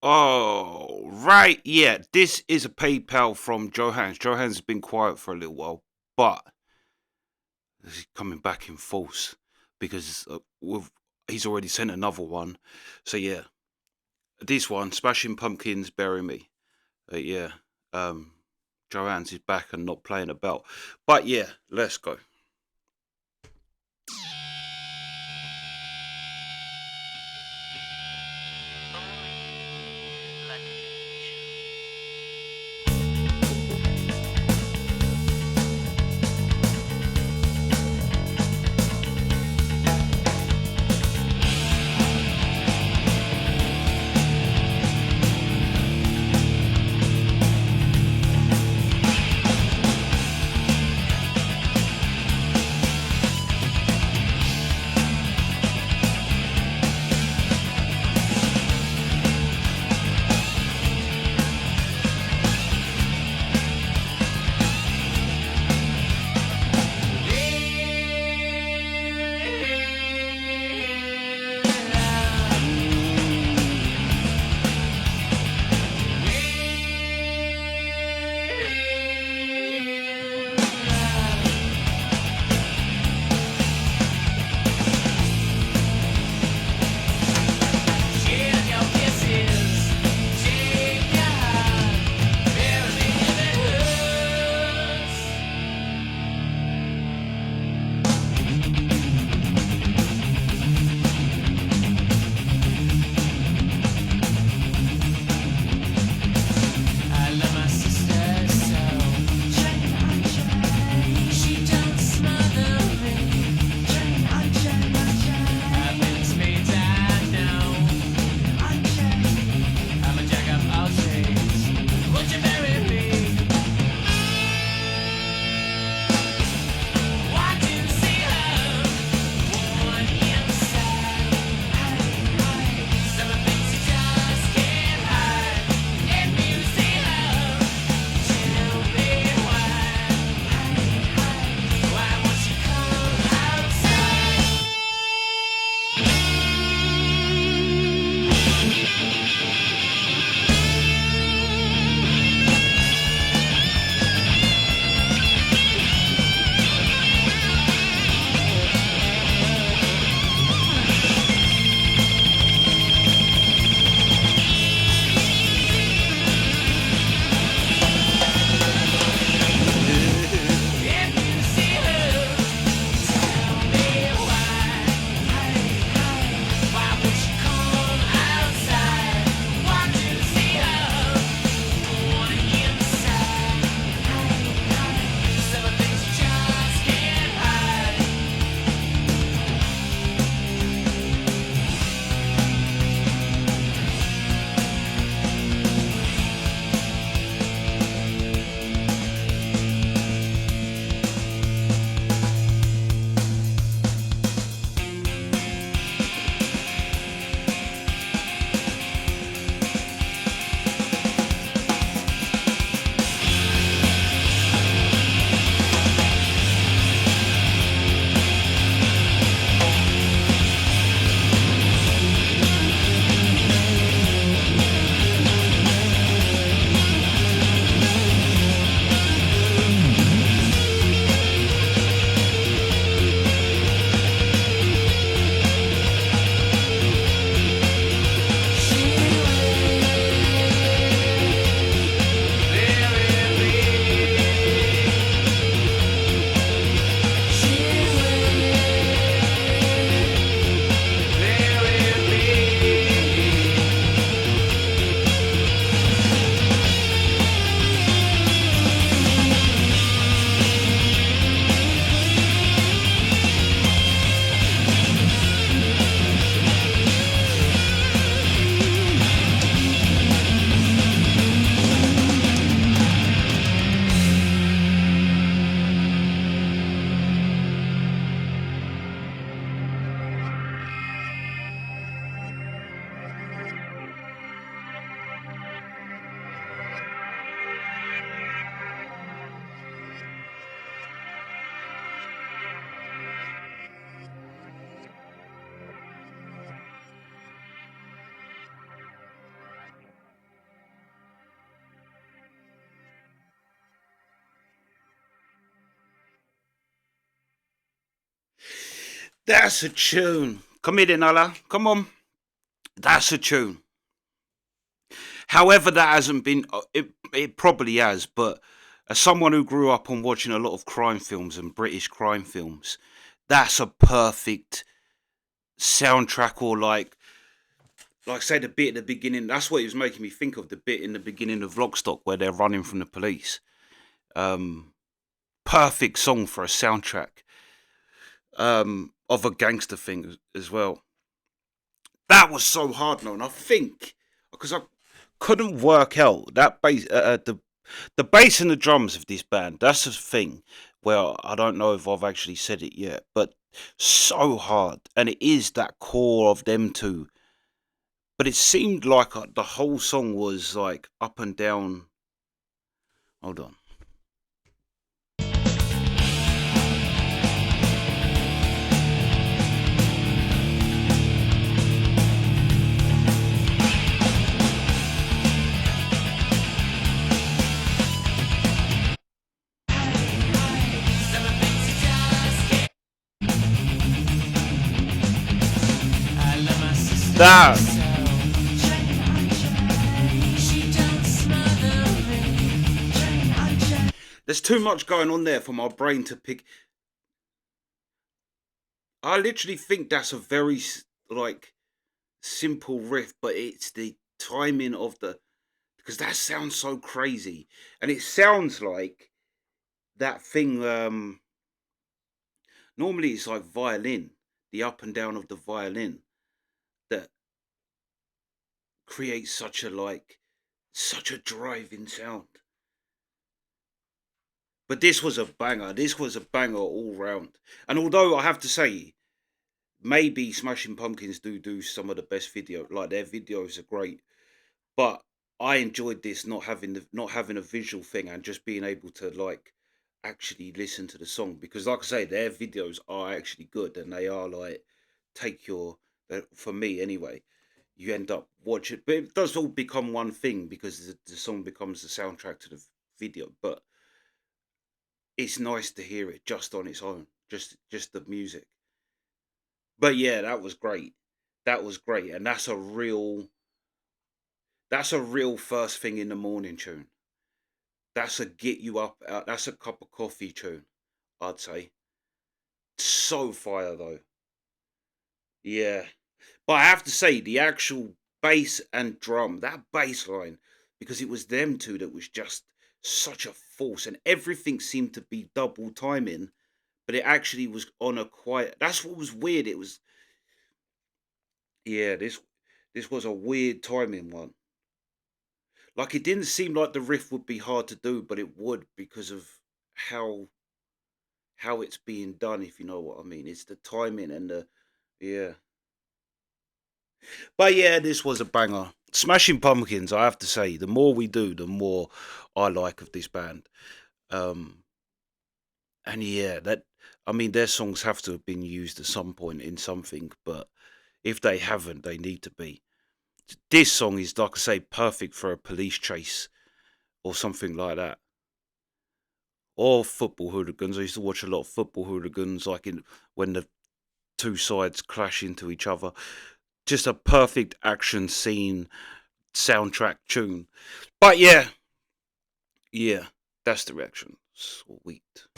Oh, right. Yeah, this is a PayPal from Johannes. Johannes has been quiet for a little while, but he's coming back in force because he's already sent another one. So yeah, this one, Smashing Pumpkins, Bury Me. Yeah, um, Johannes is back and not playing about. But yeah, let's go. That's a tune. Come here, then, Allah. Come on. That's a tune. However, that hasn't been. It probably has, but as someone who grew up on watching a lot of crime films and British crime films, that's a perfect soundtrack. Or like say the bit at the beginning. That's what it was making me think of. The bit in the beginning of Lockstock where they're running from the police. Um, Perfect song for a soundtrack. Of a gangster thing as well. That was so hard, no, and I think because I couldn't work out that bass, the bass and the drums of this band. That's the thing. Well, I don't know if I've actually said it yet, but so hard, and it is that core of them two. But it seemed like the whole song was like up and down. Hold on. That there's too much going on there for my brain to pick. I literally think that's a very like simple riff, but it's the timing of the because that sounds so crazy, and it sounds like that thing. Normally, it's like violin, the up and down of the violin that creates such a driving sound. But this was a banger. This was a banger all round. And although I have to say, maybe Smashing Pumpkins do some of the best video. Like their videos are great, but I enjoyed this not having a visual thing and just being able to like actually listen to the song because, like I say, their videos are actually good and they are like take your for me anyway. You end up watching, but it does all become one thing because the song becomes the soundtrack to the video. But it's nice to hear it just on its own, just the music. But yeah, that was great. That was great, and that's a real first thing in the morning tune. That's a get you up. That's a cup of coffee tune. I'd say so fire though. Yeah, but I have to say the actual bass and drum, that bass line, because it was them two that was just such a force, and everything seemed to be double timing, but it actually was on a quiet. That's what was weird. It was yeah. This was a weird timing one. Like it didn't seem like the riff would be hard to do, but it would because of how how it's being done. If you know what I mean, it's the timing and the yeah. But yeah, this was a banger. Smashing Pumpkins, I have to say, the more we do, the more I like of this band. Um, and yeah, that I mean, their songs have to have been used at some point in something, but if they haven't, they need to be. This song is, like I say, perfect for a police chase or something like that, or football hooligans. I used to watch a lot of football hooligans, like in when the two sides clash into each other. Just a perfect action scene soundtrack tune. But yeah, yeah, that's the reaction. Sweet.